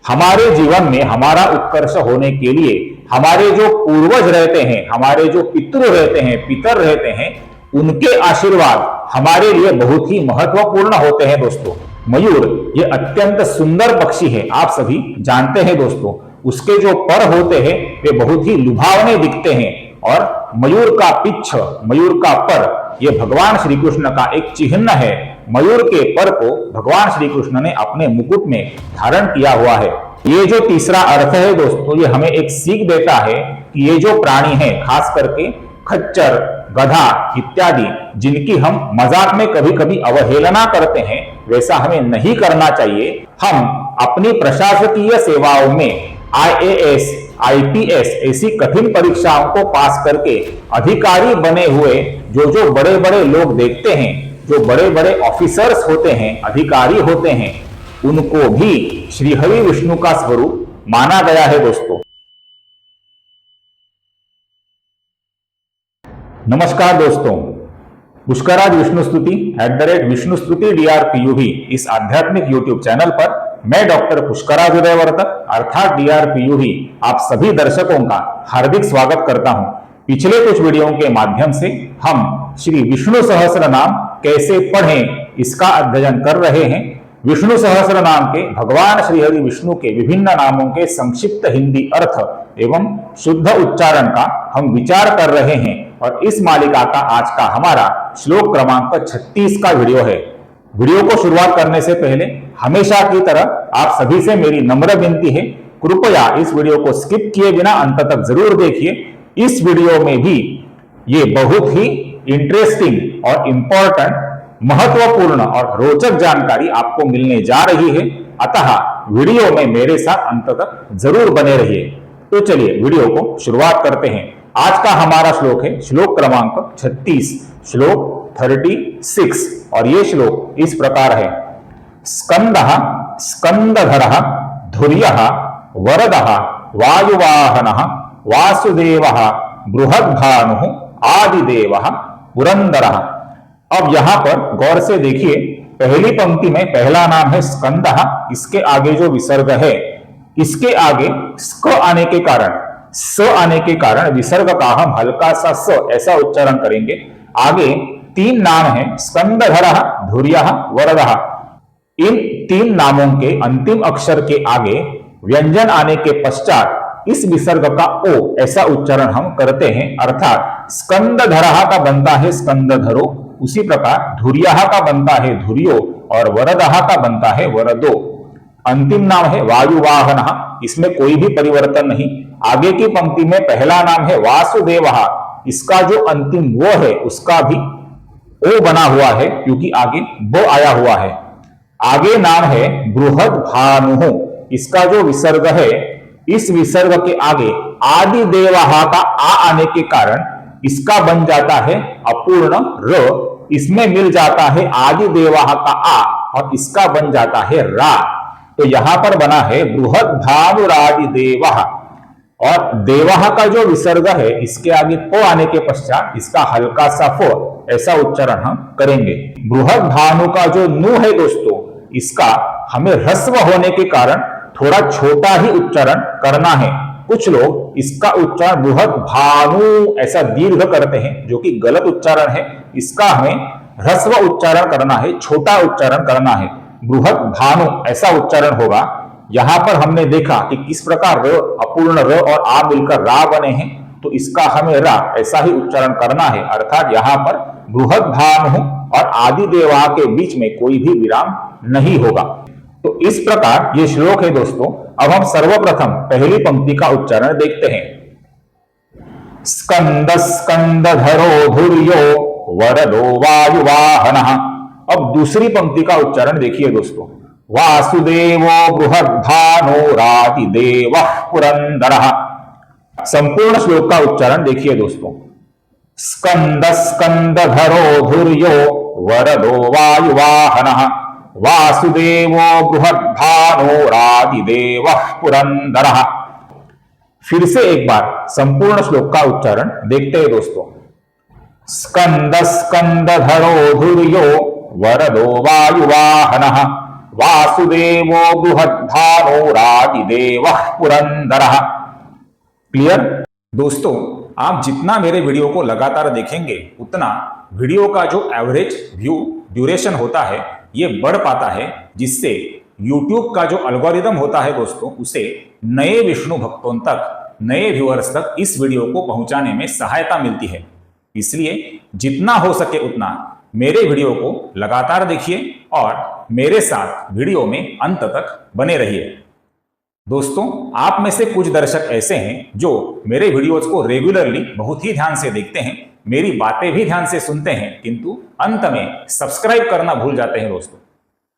हमारे जीवन में हमारा उत्कर्ष होने के लिए हमारे जो पूर्वज रहते हैं, हमारे जो पितृ रहते हैं, पितर रहते हैं, उनके आशीर्वाद हमारे लिए बहुत ही महत्वपूर्ण होते हैं दोस्तों। मयूर ये अत्यंत सुंदर पक्षी है, आप सभी जानते हैं दोस्तों। उसके जो पर होते हैं वे बहुत ही लुभावने दिखते हैं और मयूर का पिच्छ, मयूर का पर, यह भगवान श्री कृष्ण का एक चिन्ह है। मयूर के पर को भगवान श्री कृष्ण ने अपने मुकुट में धारण किया हुआ है। ये जो तीसरा अर्थ है दोस्तों, ये हमें एक सीख देता है कि ये जो प्राणी है, खास करके खच्चर, गधा इत्यादि, जिनकी हम मजाक में कभी कभी अवहेलना करते हैं, वैसा हमें नहीं करना चाहिए। हम अपनी प्रशासकीय सेवाओं में IAS, IPS ऐसी कठिन परीक्षाओं को पास करके अधिकारी बने हुए जो बड़े बड़े लोग देखते हैं, जो बड़े बड़े ऑफिसर्स होते हैं, अधिकारी होते हैं, उनको भी श्री हरि विष्णु का स्वरूप माना गया है दोस्तों। नमस्कार दोस्तों, पुष्कराज विष्णु स्तुति @विष्णुस्तुति DRPUV इस आध्यात्मिक यूट्यूब चैनल पर मैं डॉक्टर पुष्कराज उदयवर्तक अर्थात DRPUV आप सभी दर्शकों का हार्दिक स्वागत करता हूं। पिछले कुछ वीडियो के माध्यम से हम श्री विष्णु सहस्त्र नाम कैसे पढ़ें इसका अध्ययन कर रहे हैं। विष्णु सहस्त्र नाम के भगवान श्री हरि विष्णु के विभिन्न नामों के संक्षिप्त हिंदी अर्थ एवं शुद्ध उच्चारण का हम विचार कर रहे हैं और इस मालिका का आज का हमारा श्लोक क्रमांक 36 का वीडियो है। वीडियो को शुरुआत करने से पहले हमेशा की तरह आप सभी से मेरी नम्र विनती है, कृपया इस वीडियो को स्किप किए बिना अंत तक जरूर देखिए। इस वीडियो में भी ये बहुत ही इंटरेस्टिंग और इंपॉर्टेंट, महत्वपूर्ण और रोचक जानकारी आपको मिलने जा रही है, अतः वीडियो में मेरे साथ अंत तक जरूर बने रहिए। तो चलिए वीडियो को शुरुआत करते हैं। आज का हमारा श्लोक है श्लोक क्रमांक 36, श्लोक 36, और ये श्लोक इस प्रकार है। स्कंदः स्कंदधरः धुर्यः वरदः वायुवाहनः वासुदेवः बृहद्भानुः आदिदेवः पुरंदरः। अब यहां पर गौर से देखिए, पहली पंक्ति में पहला नाम है स्कंदः, इसके आगे जो विसर्ग है, इसके आगे स्क आने के कारण, स आने के कारण विसर्ग का हम हल्का सा स ऐसा उच्चारण करेंगे। आगे तीन नाम है, स्कंदधरः, धुर्यः, वरदः। इन तीन नामों के अंतिम अक्षर के आगे व्यंजन आने के पश्चात इस विसर्ग का ओ ऐसा उच्चारण हम करते हैं, अर्थात स्कंदधरः का बनता है स्कंदधरो, उसी प्रकार धुर्यः का बनता है धुर्यो और वरदः का बनता है वरदो। अंतिम नाम है वायुवाहनः, इसमें कोई भी परिवर्तन नहीं। आगे की पंक्ति में पहला नाम है वासुदेवः, इसका जो अंतिम वो है उसका भी ओ बना हुआ है क्योंकि आगे वो आया हुआ है। आगे नाम है बृहद्भानुः, इसका जो विसर्ग है, इस विसर्ग के आगे आदिदेवः का आ आने के कारण इसका बन जाता है अपूर्ण र, इसमें मिल जाता है आदिदेवः का आ और इसका बन जाता है रा। तो यहां पर बना है बृहद्भानुरादिदेवः, और देवः का जो विसर्ग है इसके आगे प आने के पश्चात इसका हल्का सा फ ऐसा उच्चारण हम करेंगे। बृहद्भानु का जो नु है दोस्तों, इसका हमें ह्रस्व होने के कारण थोड़ा छोटा ही उच्चारण करना है। कुछ लोग इसका उच्चारण बृहद्भानु ऐसा दीर्घ करते हैं, जो कि गलत उच्चारण है। इसका हमें ह्रस्व उच्चारण करना है, छोटा उच्चारण करना है। बृहद्भानु ऐसा उच्चारण होगा। यहां पर हमने देखा कि किस प्रकार र, अपूर्ण र और आ मिलकर रा बने हैं, तो इसका हमें रा ऐसा ही उच्चारण करना है, अर्थात यहां पर बृहद्भानु और आदिदेवा के बीच में कोई भी विराम नहीं होगा। तो इस प्रकार ये श्लोक है दोस्तों। अब हम सर्वप्रथम पहली पंक्ति का उच्चारण देखते हैं। स्कंद स्कंदधरो धुर्यो वरदो वायुवाहनः। अब दूसरी पंक्ति का उच्चारण देखिए दोस्तों। वासुदेवो बृहद्भानुरादिदेवः पुरंदरः। संपूर्ण श्लोक का उच्चारण देखिए दोस्तों। स्कंद स्कंदधरो धुर्यो वरदो वायुवाहनः वासुदेवो बृहद्भानुरादिदेवः पुरंदरः। फिर से एक बार संपूर्ण श्लोक का उच्चारण देखते हैं दोस्तों। स्कंद स्कंदधरो धुर्यो वरदो वायुवाहनः वासुदेवो बृहद्भानुरादिदेवः पुरंदरः। क्लियर? दोस्तों, आप जितना मेरे वीडियो को लगातार देखेंगे उतना वीडियो का जो एवरेज व्यू ड्यूरेशन होता है ये बढ़ पाता है, जिससे YouTube का जो एल्गोरिदम होता है दोस्तों, उसे नए विष्णु भक्तों तक, नए व्यूअर्स तक इस वीडियो को पहुंचाने में सहायता मिलती है। इसलिए जितना हो सके उतना मेरे वीडियो को लगातार देखिए और मेरे साथ वीडियो में अंत तक बने रहिए। दोस्तों, आप में से कुछ दर्शक ऐसे हैं जो मेरे वीडियोज को रेगुलरली बहुत ही ध्यान से देखते हैं, मेरी बातें भी ध्यान से सुनते हैं, किंतु अंत में सब्सक्राइब करना भूल जाते हैं। दोस्तों,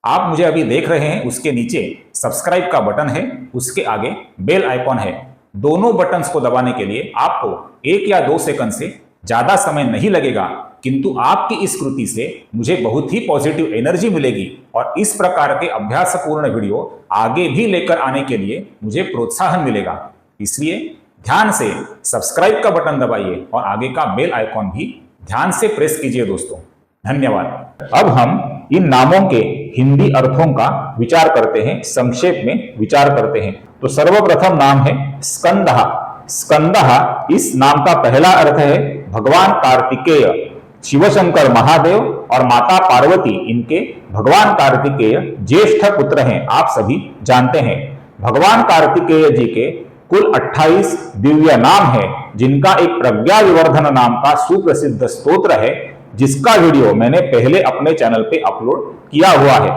आप मुझे अभी देख रहे हैं, उसके नीचे सब्सक्राइब का बटन है, उसके आगे बेल आइकॉन है। दोनों बटन्स को दबाने के लिए आपको 1 या 2 सेकंड से ज्यादा समय नहीं लगेगा, किंतु आपकी इस कृति से मुझे बहुत ही पॉजिटिव एनर्जी मिलेगी और इस प्रकार के अभ्यासपूर्ण वीडियो आगे भी लेकर आने के लिए मुझे प्रोत्साहन मिलेगा। इसलिए ध्यान से सब्सक्राइब का बटन दबाइए और आगे का बेल आइकॉन भी ध्यान से प्रेस कीजिए। दोस्तों, धन्यवाद। अब हम इन नामों के हिंदी अर्थों का विचार करते हैं, संक्षेप में विचार करते हैं। तो सर्वप्रथम नाम है स्कंदः। स्कंदः इस नाम का पहला अर्थ है भगवान कार्तिकेय। शिवशंकर महादेव और माता पार्वती इनके भगवान कार्तिकेय ज्येष्ठ पुत्र हैं, आप सभी जानते हैं। भगवान कार्तिकेय जी के कुल 28 दिव्य नाम है, जिनका एक प्रज्ञा विवर्धन नाम का सुप्रसिद्ध स्तोत्र है, जिसका वीडियो मैंने पहले अपने चैनल पे अपलोड किया हुआ है।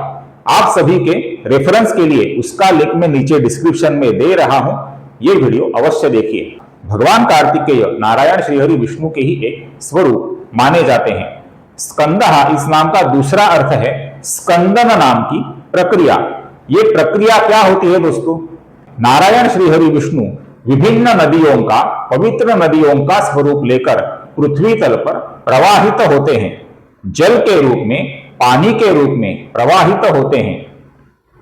आप सभी के रेफरेंस के लिए उसका लिंक मैं नीचे डिस्क्रिप्शन में दे रहा हूं, ये वीडियो अवश्य देखिए। भगवान कार्तिकेय नारायण श्रीहरि विष्णु के ही एक स्वरूप माने जाते हैं। स्कंदः इस नाम का दूसरा अर्थ है स्कंदन नाम की प्रक्रिया। ये प्रक्रिया क्या होती है दोस्तों? नारायण श्रीहरि विष्णु विभिन्न नदियों का, पवित्र नदियों का स्वरूप लेकर पृथ्वी तल पर प्रवाहित होते हैं। जल के रूप में, पानी के रूप में प्रवाहित होते हैं।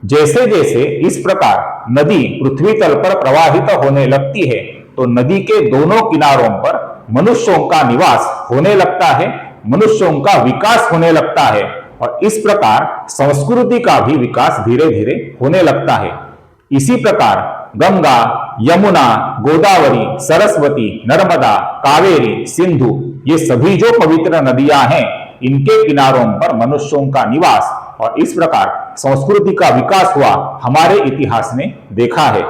जैसे जैसे इस प्रकार नदी पृथ्वी तल पर प्रवाहित होने लगती है तो नदी के दोनों किनारों पर मनुष्यों का निवास होने लगता है, मनुष्यों का विकास होने लगता है और इस प्रकार संस्कृति का भी विकास धीरे धीरे होने लगता है। इसी प्रकार गंगा, यमुना, गोदावरी, सरस्वती, नर्मदा, कावेरी, सिंधु, ये सभी जो पवित्र नदियां हैं, इनके किनारों पर मनुष्यों का निवास और इस प्रकार संस्कृति का विकास हुआ, हमारे इतिहास में देखा है।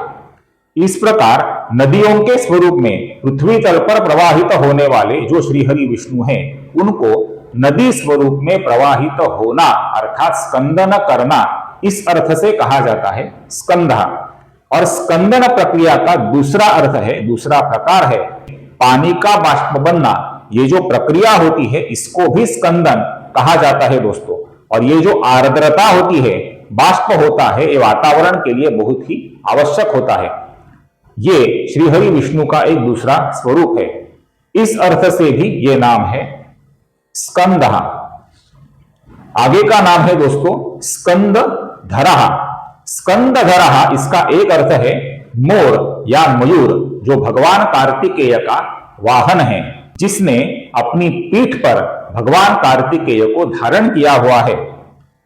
इस प्रकार नदियों के स्वरूप में पृथ्वी तल पर प्रवाहित होने वाले जो श्रीहरि विष्णु हैं, उनको नदी स्वरूप में प्रवाहित होना अर्थात स्कंदन करना, इस अर्थ से कहा जाता है स्कंदः। और स्कंदन प्रक्रिया का दूसरा अर्थ है, दूसरा प्रकार है पानी का बाष्प बनना। ये जो प्रक्रिया होती है इसको भी स्कंदन कहा जाता है दोस्तों। और ये जो आर्द्रता होती है, बाष्प होता है, ये वातावरण के लिए बहुत ही आवश्यक होता है। ये श्रीहरि विष्णु का एक दूसरा स्वरूप है। इस अर्थ से भी ये नाम है स्कंदः। आगे का नाम है दोस्तों स्कंदधरः। स्कंदधरः इसका एक अर्थ है मोर या मयूर, जो भगवान कार्तिकेय का वाहन है, जिसने अपनी पीठ पर भगवान कार्तिकेय को धारण किया हुआ है।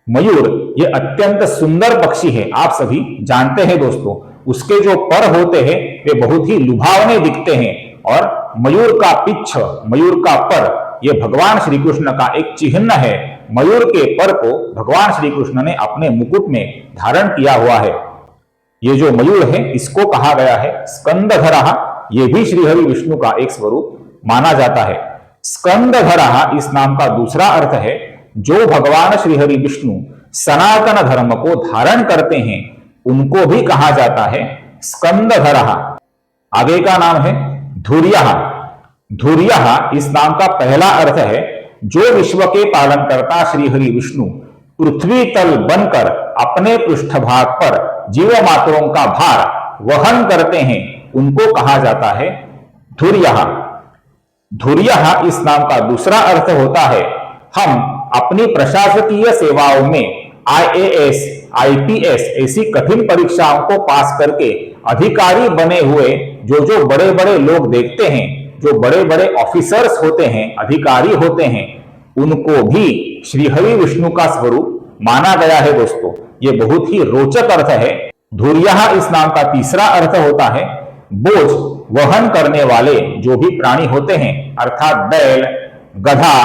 मयूर ये अत्यंत सुंदर पक्षी है, आप सभी जानते हैं दोस्तों। उसके जो पर होते हैं वे बहुत ही लुभावने दिखते हैं और मयूर का पिच्छ, मयूर का पर, ये भगवान श्री कृष्ण का एक चिन्ह है। मयूर के पर को भगवान श्री कृष्ण ने अपने मुकुट में धारण किया हुआ है। ये जो मयूर है इसको कहा गया है स्कंदधरः। ये भी श्रीहरि विष्णु का एक स्वरूप माना जाता है। स्कंदधरः इस नाम का दूसरा अर्थ है जो भगवान श्रीहरि विष्णु सनातन धर्म को धारण करते हैं, उनको भी कहा जाता है स्कंदधरः। आगे का नाम है धुर्यः। धुर्यः इस नाम का पहला अर्थ है जो विश्व के पालनकर्ता श्रीहरि विष्णु पृथ्वी तल बनकर अपने पृष्ठभाग पर जीव मात्रों का भार वहन करते हैं, उनको कहा जाता है धुर्यः। धुर्यः इस नाम का दूसरा अर्थ होता है हम अपनी प्रशासकीय सेवाओं में IAS, IPS ऐसी कठिन परीक्षाओं को पास करके अधिकारी बने हुए जो बड़े बड़े लोग देखते हैं, जो बड़े बड़े ऑफिसर्स होते हैं, अधिकारी होते हैं, उनको भी श्रीहरि विष्णु का स्वरूप माना गया है दोस्तों। ये बहुत ही रोचक अर्थ है। धुर्यः इस नाम का तीसरा अर्थ होता है बोझ वहन करने वाले जो भी प्राणी होते हैं, अर्थात बैल, गधा,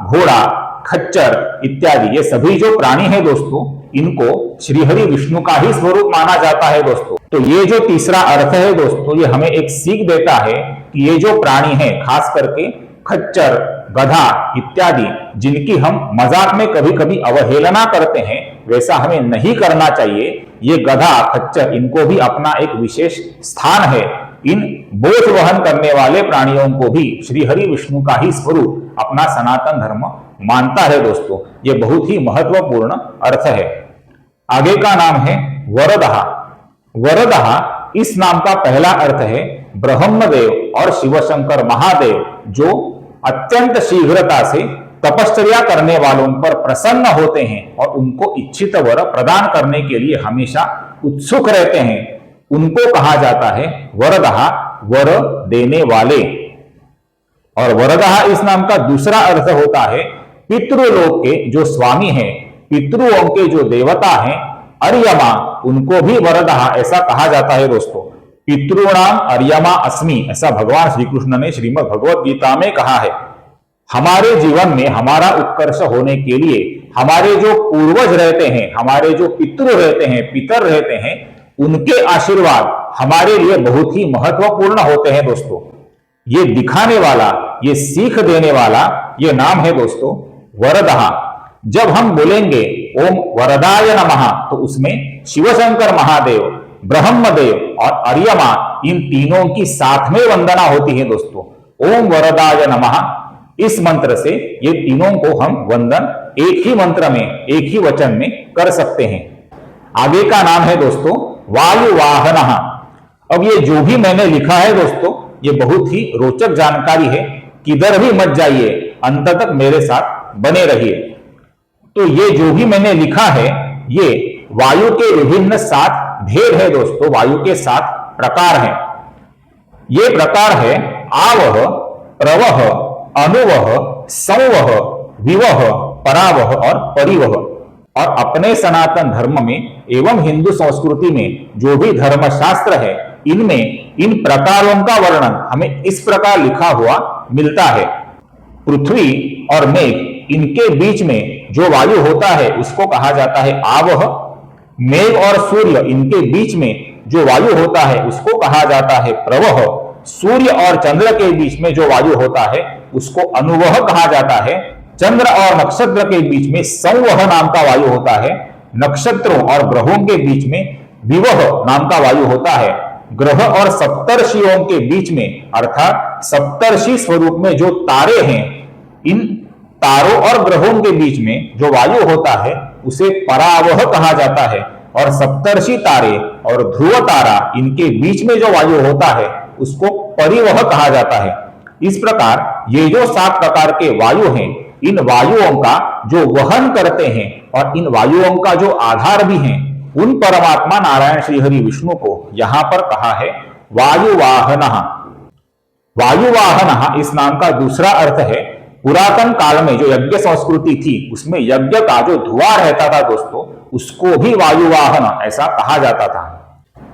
घोड़ा, खच्चर इत्यादि ये सभी जो प्राणी है दोस्तों, इनको श्रीहरि विष्णु का ही स्वरूप माना जाता है दोस्तों। तो ये जो तीसरा अर्थ है दोस्तों, ये हमें एक सीख देता है कि ये जो प्राणी है, खास करके खच्चर, गधा इत्यादि, जिनकी हम मजाक में कभी कभी अवहेलना करते हैं, वैसा हमें नहीं करना चाहिए। ये गधा, खच्चर, इनको भी अपना एक विशेष स्थान है। इन बोझ वहन करने वाले प्राणियों को भी श्रीहरि विष्णु का ही स्वरूप अपना सनातन धर्म मानता है दोस्तों। ये बहुत ही महत्वपूर्ण अर्थ है। आगे का नाम है वरदः। वरदः इस नाम का पहला अर्थ है ब्रह्मदेव और शिवशंकर महादेव, जो अत्यंत शीघ्रता से तपश्चर्या करने वालों पर प्रसन्न होते हैं और उनको इच्छित वर प्रदान करने के लिए हमेशा उत्सुक रहते हैं, उनको कहा जाता है वरदः, वर देने वाले। और वरदः इस नाम का दूसरा अर्थ होता है पितृलोक के जो स्वामी हैं, पितृओं के जो देवता हैं, अर्यमा, उनको भी वरदः ऐसा कहा जाता है दोस्तों। पितृणाम अर्यमा अस्मि, ऐसा भगवान श्री कृष्ण ने श्रीमद् भगवत गीता में कहा है। हमारे जीवन में हमारा उत्कर्ष होने के लिए हमारे जो पूर्वज रहते हैं, हमारे जो पितृ रहते हैं, पितर रहते हैं, उनके आशीर्वाद हमारे लिए बहुत ही महत्वपूर्ण होते हैं दोस्तों। ये दिखाने वाला, ये सीख देने वाला ये नाम है दोस्तों वरदः। जब हम बोलेंगे ओम वरदाय नमः, तो उसमें शिवशंकर महादेव, ब्रह्मदेव और अर्यमा, इन तीनों की साथ में वंदना होती है दोस्तों। ओम वरदाय नमः, इस मंत्र से ये तीनों को हम वंदन एक ही मंत्र में, एक ही वचन में कर सकते हैं। आगे का नाम है दोस्तों वायुवाहनः। अब ये जो भी मैंने लिखा है दोस्तों, ये बहुत ही रोचक जानकारी है, किधर भी मत जाइए, अंत तक मेरे साथ बने रहिए। तो ये जो भी मैंने लिखा है, ये वायु के विभिन्न 7 भेद है दोस्तों, वायु के 7 प्रकार हैं। ये प्रकार है आवह, प्रवह, अनुवह, संवह, विवह, परावह और परिवह। और अपने सनातन धर्म में एवं हिंदू संस्कृति में जो भी धर्मशास्त्र है, इनमें इन प्रकारों का वर्णन हमें इस प्रकार लिखा हुआ मिलता है। पृथ्वी और मेघ, इनके बीच में जो वायु होता है उसको कहा जाता है आवह। मेघ और सूर्य, इनके बीच में जो वायु होता है उसको कहा जाता है प्रवह। सूर्य और चंद्र के बीच में जो वायु होता है उसको अनुवह कहा जाता है। चंद्र और नक्षत्र के बीच में संवह नाम का वायु होता है। नक्षत्रों और ग्रहों के बीच में विवह नाम का वायु होता है। ग्रह और सप्तर्षियों के बीच में, अर्थात सप्तर्षि स्वरूप में जो तारे हैं, इन तारों और ग्रहों के बीच में जो वायु होता है उसे परावह कहा जाता है। और सप्तर्षि तारे और ध्रुव तारा, इनके बीच में जो वायु होता है उसको परिवह कहा जाता है। इस प्रकार ये जो 7 प्रकार के वायु हैं, इन वायुओं का जो वहन करते हैं और इन वायुओं का जो आधार भी हैं, उन परमात्मा नारायण श्रीहरि विष्णु को यहां पर कहा है वायुवाहनः। वायुवाहनः इस नाम का दूसरा अर्थ है पुरातन काल में जो यज्ञ संस्कृति थी, उसमें यज्ञ का जो धुआं रहता था दोस्तों, उसको भी वायुवाहन ऐसा कहा जाता था।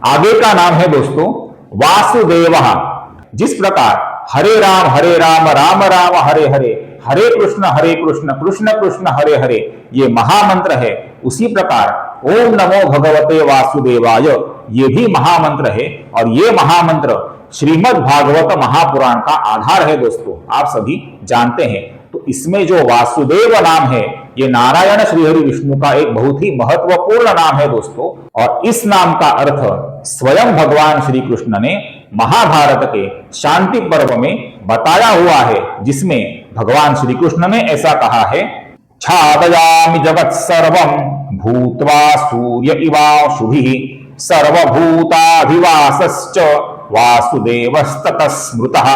आगे का नाम है दोस्तों वासुदेवः। जिस प्रकार हरे राम राम राम हरे हरे, हरे कृष्ण कृष्ण कृष्ण हरे हरे ये महामंत्र है, उसी प्रकार ओम नमो भगवते वासुदेवाय ये भी महामंत्र है। और ये महामंत्र श्रीमद् भागवत महापुराण का आधार है दोस्तों, आप सभी जानते हैं। तो इसमें जो वासुदेव नाम है, ये नारायण श्रीहरि विष्णु का एक बहुत ही महत्वपूर्ण नाम है दोस्तों। और इस नाम का अर्थ स्वयं भगवान श्री कृष्ण ने महाभारत के शांति पर्व में बताया हुआ है, जिसमें भगवान श्री कृष्ण ने ऐसा कहा है छादयामि जगत् सर्वं भूत्वा सूर्य इवांशुभिः सर्वभूताधिवासश्च वासुदेवस्ततः स्मृतः।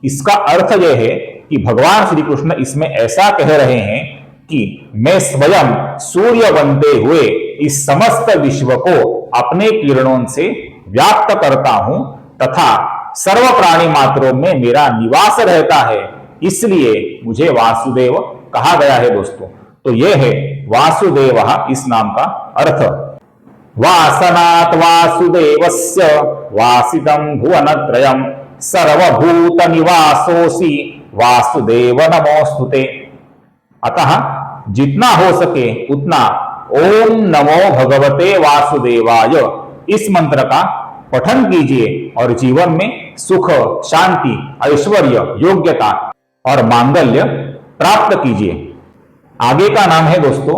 इसका अर्थ यह है कि भगवान श्री कृष्ण इसमें ऐसा कह रहे हैं कि मैं स्वयं सूर्य बनते हुए इस समस्त विश्व को अपने किरणों से व्याप्त करता हूं तथा सर्व प्राणी मात्रों में मेरा निवास रहता है, इसलिए मुझे वासुदेव कहा गया है दोस्तों। तो यह है वासुदेवः इस नाम का अर्थ। वासनात् वासुदेवस्य वासितं भुवनत्रयं सर्वभूत निवासोऽसि वासुदेव नमोस्तुते। अतः जितना हो सके उतना ओम नमो भगवते वासुदेवाय इस मंत्र का पठन कीजिए और जीवन में सुख, शांति, ऐश्वर्य, योग्यता और मांगल्य प्राप्त कीजिए। आगे का नाम है दोस्तों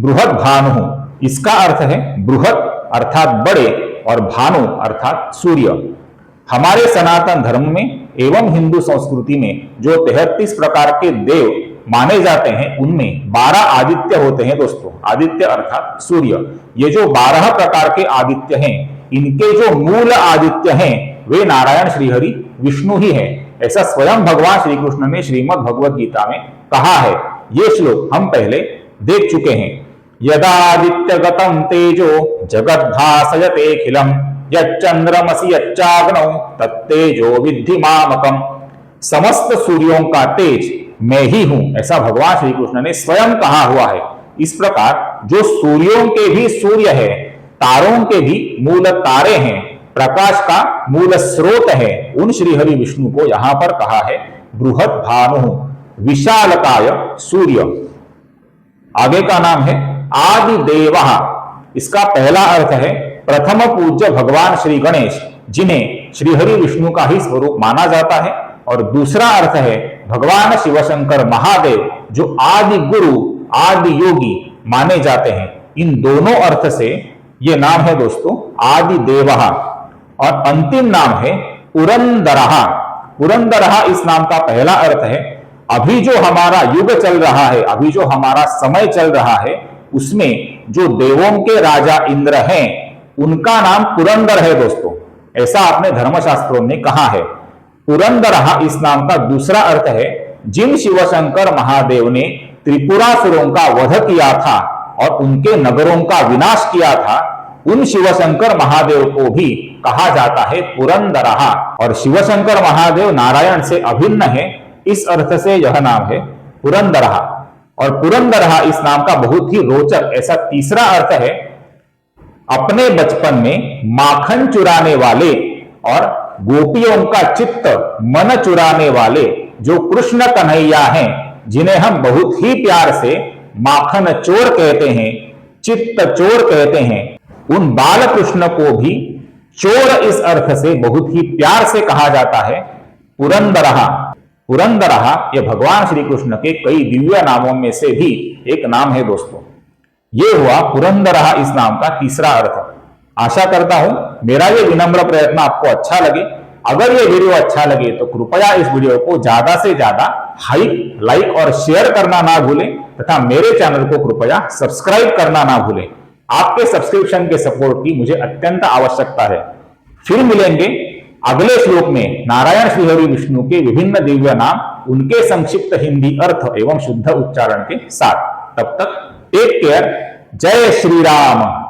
बृहद भानु। इसका अर्थ है बृहद अर्थात बड़े और भानु अर्थात सूर्य। हमारे सनातन धर्म में एवं हिंदू संस्कृति में जो 33 प्रकार के देव माने जाते हैं उनमें 12 आदित्य होते हैं दोस्तों। आदित्य अर्थात सूर्य। ये जो 12 प्रकार के आदित्य हैं, इनके जो मूल आदित्य हैं वे नारायण श्रीहरि विष्णु ही है। ऐसा स्वयं भगवान श्री कृष्ण ने श्रीमद् भगवद गीता में कहा है। ये श्लोक हम पहले देख चुके हैं। यदादित्य गतम तेजो जगद्भासयतेऽखिलम् यच्चंद्रमसि यच्चाग्नौ तत्तेजो विद्धि मामकम्। समस्त सूर्यों का तेज मैं ही हूं, ऐसा भगवान श्री कृष्ण ने स्वयं कहा हुआ है। इस प्रकार जो सूर्यों के भी सूर्य है, तारों के भी मूल तारे हैं, प्रकाश का मूल स्रोत है, उन श्री हरि विष्णु को यहां पर कहा है बृहद भानु, विशालकाय सूर्य। आगे का नाम है आदि देवः। इसका पहला अर्थ है प्रथम पूज्य भगवान श्री गणेश, जिन्हें श्रीहरि विष्णु का ही स्वरूप माना जाता है। और दूसरा अर्थ है भगवान शिवशंकर महादेव, जो आदि गुरु, आदि योगी माने जाते हैं। इन दोनों अर्थ से ये नाम है दोस्तों आदि देवः। और अंतिम नाम है पुरंदरः। पुरंदरः इस नाम का पहला अर्थ है अभी जो हमारा युग चल रहा है, अभी जो हमारा समय चल रहा है, उसमें जो देवों के राजा इंद्र हैं उनका नाम पुरंदर है दोस्तों। ऐसा अपने धर्मशास्त्रों ने कहा है। पुरंदरः इस नाम का दूसरा अर्थ है जिन शिवशंकर महादेव ने त्रिपुरासुरों का वध किया था और उनके नगरों का विनाश किया था, उन शिवशंकर महादेव को भी कहा जाता है पुरंदरः। और शिवशंकर महादेव नारायण से अभिन्न है, इस अर्थ से यह नाम है पुरंदरः। और पुरंदरः इस नाम का बहुत ही रोचक ऐसा तीसरा अर्थ है अपने बचपन में माखन चुराने वाले और गोपियों का चित्त मन चुराने वाले जो कृष्ण कन्हैया हैं, जिन्हें हम बहुत ही प्यार से माखन चोर कहते हैं, चित्त चोर कहते हैं, उन बाल कृष्ण को भी चोर इस अर्थ से बहुत ही प्यार से कहा जाता है पुरंदरः। पुरंदरः यह भगवान श्री कृष्ण के कई दिव्य नामों में से भी एक नाम है दोस्तों। ये हुआ पुरंदरः इस नाम का तीसरा अर्थ। आशा करता हूं मेरा ये विनम्र प्रयत्न आपको अच्छा लगे। अगर ये वीडियो अच्छा लगे तो कृपया इस वीडियो को ज्यादा से ज्यादा हाइप, लाइक और शेयर करना ना भूलें तथा मेरे चैनल को कृपया सब्सक्राइब करना ना भूलें। आपके सब्सक्रिप्शन के सपोर्ट की मुझे अत्यंत आवश्यकता है। फिर मिलेंगे अगले श्लोक में नारायण श्रीहरि विष्णु के विभिन्न दिव्य नाम, उनके संक्षिप्त हिंदी अर्थ एवं शुद्ध उच्चारण के साथ। तब तक टेक केयर। जय श्री राम।